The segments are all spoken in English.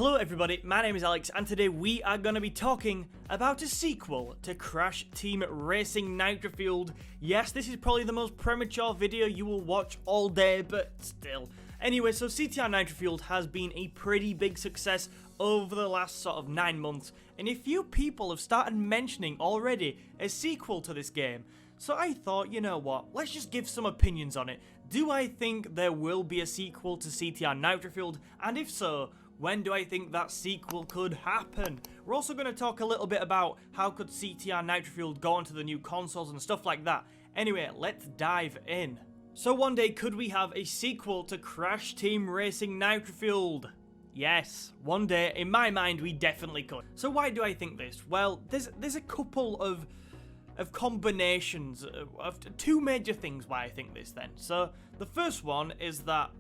Hello everybody, my name is Alex and today we are going to be talking about a sequel to Crash Team Racing Nitro Fueled. Yes, this is probably the most premature video you will watch all day, but still. Anyway, so CTR Nitro Fueled has been a pretty big success over the last sort of 9 months, and a few people have started mentioning already a sequel to this game. So I thought, you know what, let's just give some opinions on it. Do I think there will be a sequel to CTR Nitro Fueled, and if so, when do I think that sequel could happen? We're also going to talk a little bit about how could CTR Nitro Fueled go onto the new consoles and stuff like that. Anyway, let's dive in. So one day, could we have a sequel to Crash Team Racing Nitro Fueled? Yes, one day, in my mind, we definitely could. So why do I think this? Well, there's a couple of combinations of two major things why I think this then. So the first one is that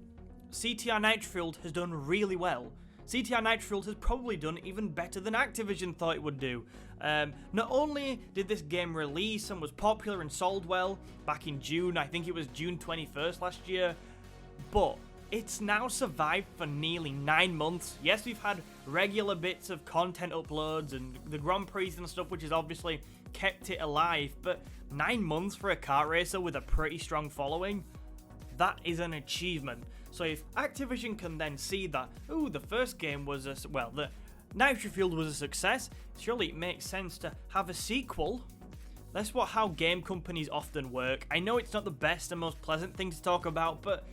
CTR Nitro Fueled has done really well. CTR Nitro Fueled has probably done even better than Activision thought it would do. Not only did this game release and was popular and sold well back in June, I think it was June 21st last year, but it's now survived for nearly 9 months. Yes, we've had regular bits of content uploads and the Grand Prix and stuff, which has obviously kept it alive, but 9 months for a kart racer with a pretty strong following, that is an achievement. So if Activision can then see that, ooh, the first game was the Nitro Fueled was a success, surely it makes sense to have a sequel. That's how game companies often work. I know it's not the best and most pleasant thing to talk about, but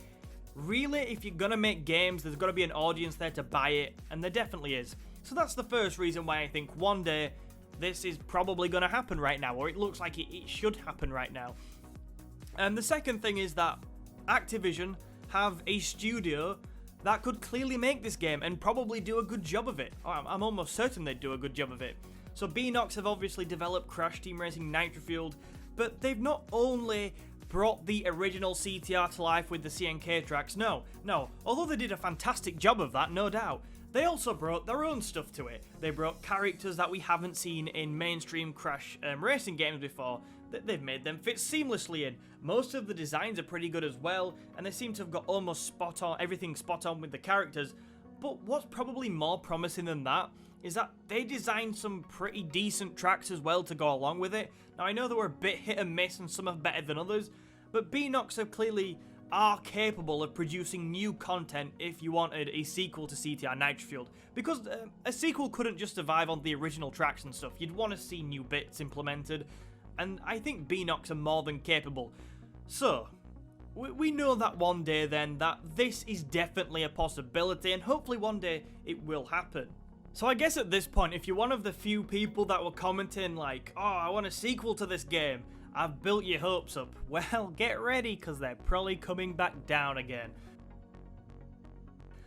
really, if you're gonna make games, there's gotta be an audience there to buy it, and there definitely is. So that's the first reason why I think one day this is probably gonna happen right now, or it looks like it should happen right now. And the second thing is that Activision have a studio that could clearly make this game and probably do a good job of it. I'm almost certain they'd do a good job of it. So Beenox have obviously developed Crash Team Racing Nitro Fueled, but they've not only brought the original CTR to life with the CNK tracks, no, although they did a fantastic job of that, no doubt, they also brought their own stuff to it. They brought characters that we haven't seen in mainstream Crash racing games before. They've made them fit seamlessly in. Most of the designs are pretty good as well, and they seem to have got almost everything spot on with the characters. But what's probably more promising than that is that they designed some pretty decent tracks as well to go along with it. Now I know they were a bit hit and miss and some are better than others, but Beenox have clearly are capable of producing new content if you wanted a sequel to CTR Nitro Fueled. Because a sequel couldn't just survive on the original tracks and stuff. You'd want to see new bits implemented, and I think Beenox are more than capable. So, we know that one day then that this is definitely a possibility, and hopefully one day it will happen. So I guess at this point, if you're one of the few people that were commenting like, oh, I want a sequel to this game, I've built your hopes up, well, get ready, because they're probably coming back down again.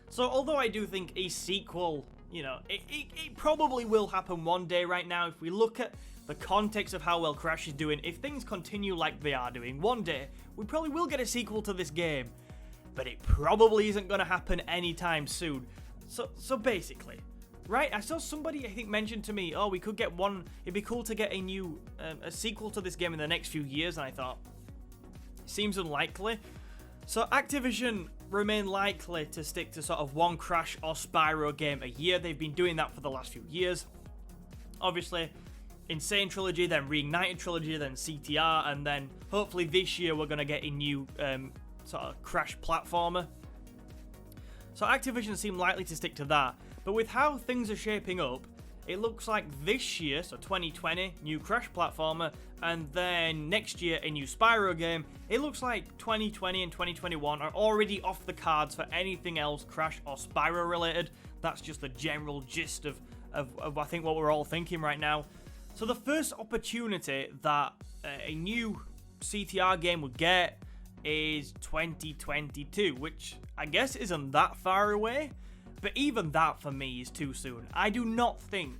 So although I do think a sequel, you know, it probably will happen one day right now. If we look at the context of how well Crash is doing, if things continue like they are doing, one day we probably will get a sequel to this game. But it probably isn't going to happen anytime soon. So basically, right, I saw somebody, I think, mentioned to me, oh, we could get one, it'd be cool to get a new, a sequel to this game in the next few years, and I thought, seems unlikely. So Activision remain likely to stick to sort of one Crash or Spyro game a year. They've been doing that for the last few years. Obviously, Insane Trilogy, then Reignited Trilogy, then CTR, and then hopefully this year we're going to get a new sort of Crash platformer. So Activision seem likely to stick to that. But with how things are shaping up, it looks like this year, so 2020, new Crash platformer, and then next year a new Spyro game, it looks like 2020 and 2021 are already off the cards for anything else Crash or Spyro related. That's just the general gist of I think what we're all thinking right now. So the first opportunity that a new CTR game would get is 2022, which I guess isn't that far away. But even that, for me, is too soon. I do not think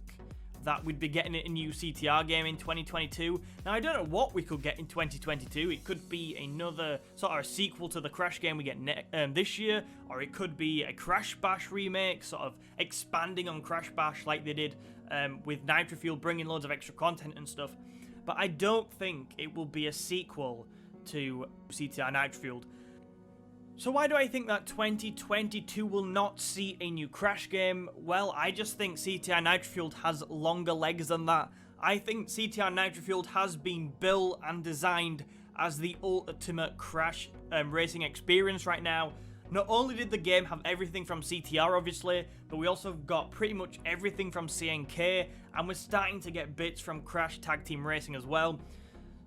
that we'd be getting a new CTR game in 2022. Now, I don't know what we could get in 2022. It could be another sort of a sequel to the Crash game we get this year, or it could be a Crash Bash remake, sort of expanding on Crash Bash like they did with Nitro Fueled, bringing loads of extra content and stuff. But I don't think it will be a sequel to CTR Nitro Fueled. So why do I think that 2022 will not see a new Crash game? Well, I just think CTR Nitro Fueled has longer legs than that. I think CTR Nitro Fueled has been built and designed as the ultimate Crash racing experience right now. Not only did the game have everything from CTR obviously, but we also got pretty much everything from CNK, and we're starting to get bits from Crash Tag Team Racing as well.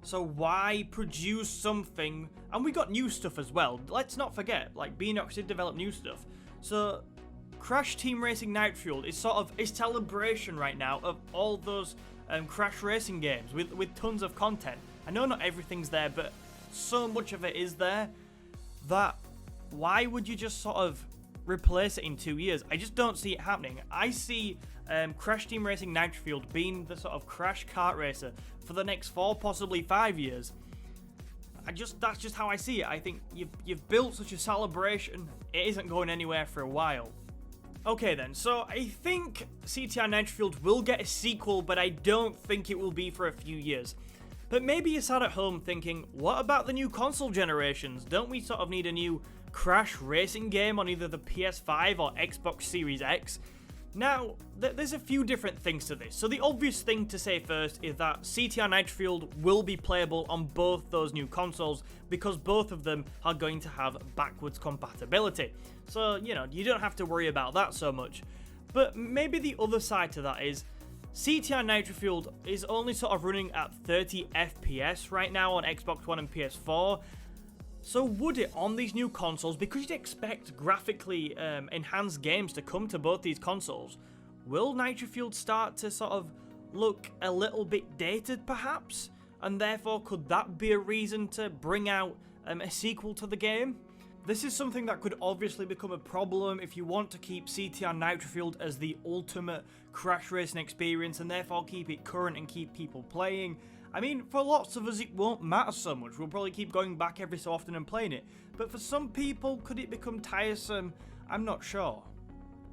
So why produce something, and we got new stuff as well, let's not forget, like Beanox did develop new stuff. So Crash Team Racing Nitro Fueled is sort of a celebration right now of all those Crash racing games with tons of content. I know not everything's there, but so much of it is there that why would you just sort of replace it in 2 years? I just don't see it happening. I see Crash Team Racing Nitro Fueled being the sort of Crash kart racer for the next 4, possibly 5 years. That's just how I see it. I think you've built such a celebration, it isn't going anywhere for a while. Okay then, so I think CTR Nitro Fueled will get a sequel, but I don't think it will be for a few years. But maybe you're sat at home thinking, what about the new console generations? Don't we sort of need a new Crash racing game on either the PS5 or Xbox Series X? Now, there's a few different things to this. So the obvious thing to say first is that CTR Nitro Fueled will be playable on both those new consoles because both of them are going to have backwards compatibility. So, you know, you don't have to worry about that so much. But maybe the other side to that is CTR Nitro Fueled is only sort of running at 30 FPS right now on Xbox One and PS4. So would it on these new consoles, because you'd expect graphically enhanced games to come to both these consoles, will Nitro Fueled start to sort of look a little bit dated perhaps? And therefore could that be a reason to bring out a sequel to the game? This is something that could obviously become a problem if you want to keep CTR Nitro Fueled as the ultimate Crash racing experience and therefore keep it current and keep people playing. I mean, for lots of us it won't matter so much, we'll probably keep going back every so often and playing it, but for some people, could it become tiresome? I'm not sure.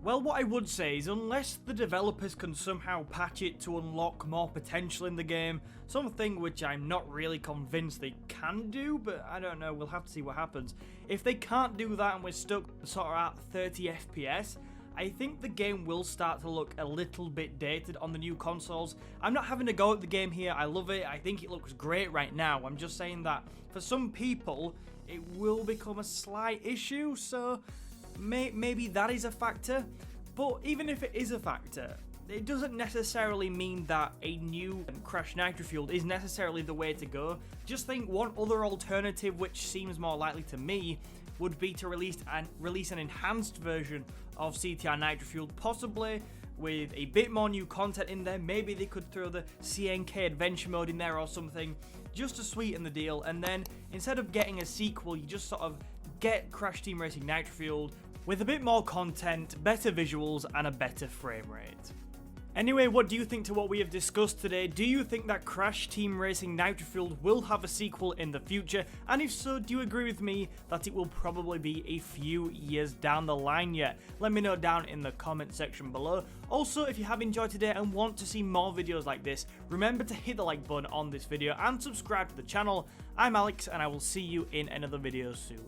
Well, what I would say is unless the developers can somehow patch it to unlock more potential in the game, something which I'm not really convinced they can do, but I don't know, we'll have to see what happens. If they can't do that and we're stuck sort of at 30 FPS, I think the game will start to look a little bit dated on the new consoles. I'm not having a go at the game here, I love it, I think it looks great right now. I'm just saying that for some people, it will become a slight issue, so maybe that is a factor. But even if it is a factor, it doesn't necessarily mean that a new Crash Nitro Fueled is necessarily the way to go. Just think one other alternative which seems more likely to me would be to release an enhanced version of CTR Nitro Fueled, possibly with a bit more new content in there. Maybe they could throw the CNK adventure mode in there or something, just to sweeten the deal, and then instead of getting a sequel, you just sort of get Crash Team Racing Nitro Fueled with a bit more content, better visuals, and a better frame rate. Anyway, what do you think to what we have discussed today? Do you think that Crash Team Racing Nitro Fueled will have a sequel in the future? And if so, do you agree with me that it will probably be a few years down the line yet? Let me know down in the comment section below. Also, if you have enjoyed today and want to see more videos like this, remember to hit the like button on this video and subscribe to the channel. I'm Alex, and I will see you in another video soon.